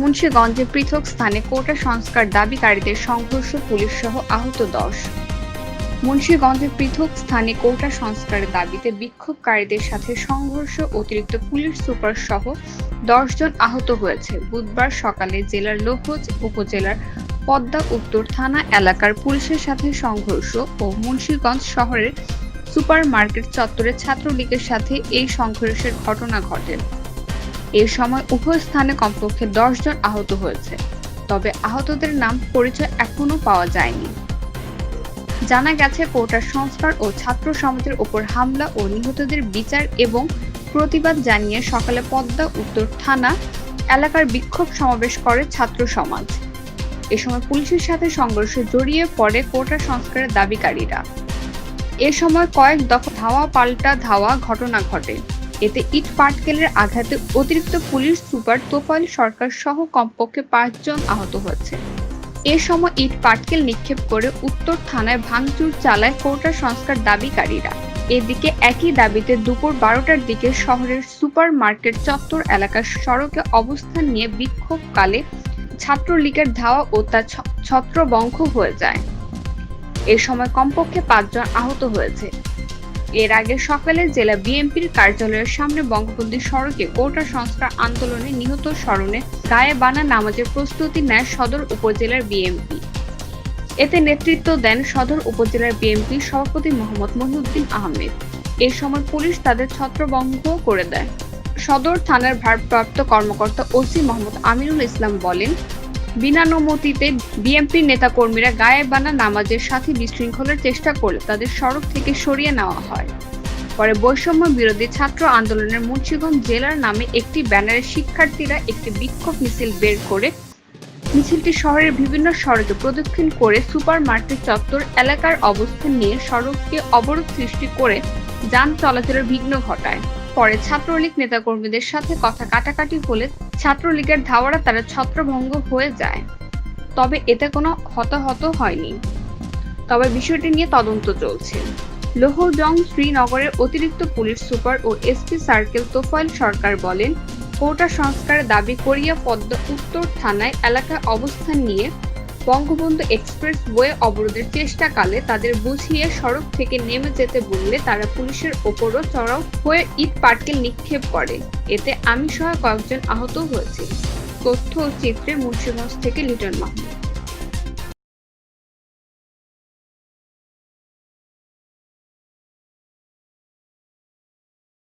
মুন্সিগঞ্জে পৃথক স্থানে কোটা সংস্কার দাবিকারীদের সংঘর্ষ, পুলিশসহ আহত ১০। মুন্সিগঞ্জে পৃথক স্থানে কোটা সংস্কারের দাবিতে বিক্ষোভকারীদের সাথে সংঘর্ষ, অতিরিক্ত পুলিশ সুপার সহ ১০ জন আহত হয়েছে। বুধবার সকালে জেলার লোহজ উপজেলার পদ্মা উত্তর থানা এলাকার পুলিশের সাথে সংঘর্ষ ও মুন্সিগঞ্জ শহরের সুপার মার্কেট চত্বরে ছাত্রলীগের সাথে এই সংঘর্ষের ঘটনা ঘটে। এ সময় উভয় স্থানে কমপক্ষে ১০ জন আহত হয়েছে, তবে আহতদের নাম পরিচয় এখনো পাওয়া যায়নি। জানা গেছে, কোটা সংস্কার ও ছাত্র সমাজের ওপর হামলা ও নিহতদের বিচার এবং প্রতিবাদ জানিয়ে সকালে পদ্মা উত্তর থানা এলাকার বিক্ষোভ সমাবেশ করে ছাত্র সমাজ। এ সময় পুলিশের সাথে সংঘর্ষে জড়িয়ে পড়ে কোটা সংস্কারের দাবিকারীরা। এ সময় কয়েক দফা ধাওয়া পাল্টা ধাওয়া ঘটনা ঘটে। এতে ইট পাটকেলের আঘাতে অতিরিক্ত পুলিশ সুপার তোফায়েল সরকার সহ কমপক্ষে ৫ জন আহত হয়েছে। এ সময় ইট পাটকেল নিক্ষেপ করে উত্তর থানায় ভাঙচুর চালায় কোটা সংস্কার দাবিকারীরা। এদিকে একই দাবিতে দুপুর ১২টার দিকে শহরের সুপার মার্কেট চত্বর এলাকার সড়কে অবস্থান নিয়ে বিক্ষোভকালে ছাত্রলীগের ধাওয়া ও তা ছত্রভঙ্গ হয়ে যায়। এ সময় কমপক্ষে ৫ জন আহত হয়েছে। এর আগে সকালে জেলা বিএনপির কার্যালয়ের সামনে বঙ্গবন্ধু সড়কে কোটা সংস্কার আন্দোলনে নিহত স্মরণে গায়েবানা নামাজের প্রস্তুতি নেয় সদর উপজেলার বিএনপি। এতে নেতৃত্ব দেন সদর উপজেলার বিএনপির সভাপতি মোহাম্মদ মহিউদ্দিন আহমেদ। এ সময় পুলিশ তাদের ছত্রভঙ্গ করে দেয়। সদর থানার ভারপ্রাপ্ত কর্মকর্তা ওসি মোহাম্মদ আমিনুল ইসলাম বলেন, বিনা অনুমতিতে বিএনপির নেতাকর্মীরা গায়েবানা নামাজের সাথে বিশৃঙ্খলার চেষ্টা করলে তাদের সড়ক থেকে সরিয়ে নেওয়া হয়। পরে বৈষম্য বিরোধী ছাত্র আন্দোলনের মুন্সিগঞ্জ জেলার নামে একটি ব্যানারে শিক্ষার্থীরা একটি বিক্ষোভ মিছিল বের করে মিছিলটি শহরের বিভিন্ন সড়কে প্রদক্ষিণ করে সুপার মার্কেট চত্বর এলাকার অবস্থান নিয়ে সড়ককে অবরোধ সৃষ্টি করে যান চলাচলের বিঘ্ন ঘটায়। পরে ছাত্রলীগ নেতাকর্মীদের সাথে কথা কাটাকাটি হলে ছাত্রলীগের ধাওয়ায় তারা ছত্রভঙ্গ হয়ে যায়। তবে এতে কোনো হতাহত হয়নি। তবে বিষয়টি নিয়ে তদন্ত চলছে। লোহজং শ্রীনগরের অতিরিক্ত পুলিশ সুপার ও এসপি সার্কেল তোফায়েল সরকার বলেন, কোটা সংস্কারের দাবি করিয়া পদ্মা উত্তর থানায় এলাকায় অবস্থান নিয়ে বঙ্গবন্ধু এক্সপ্রেস ওয়ে অবরোধের চেষ্টাকালে তাদের বুঝিয়ে সড়ক থেকে নেমে যেতে বললে তারা পুলিশের ওপরও চড়াও হয়ে ইট পাটকেল নিক্ষেপ করে। এতে আমি সহ কয়েকজন আহত হয়েছে। তথ্য ও চিত্রে মুন্সিগঞ্জ থেকে লিটন মাহমুদ।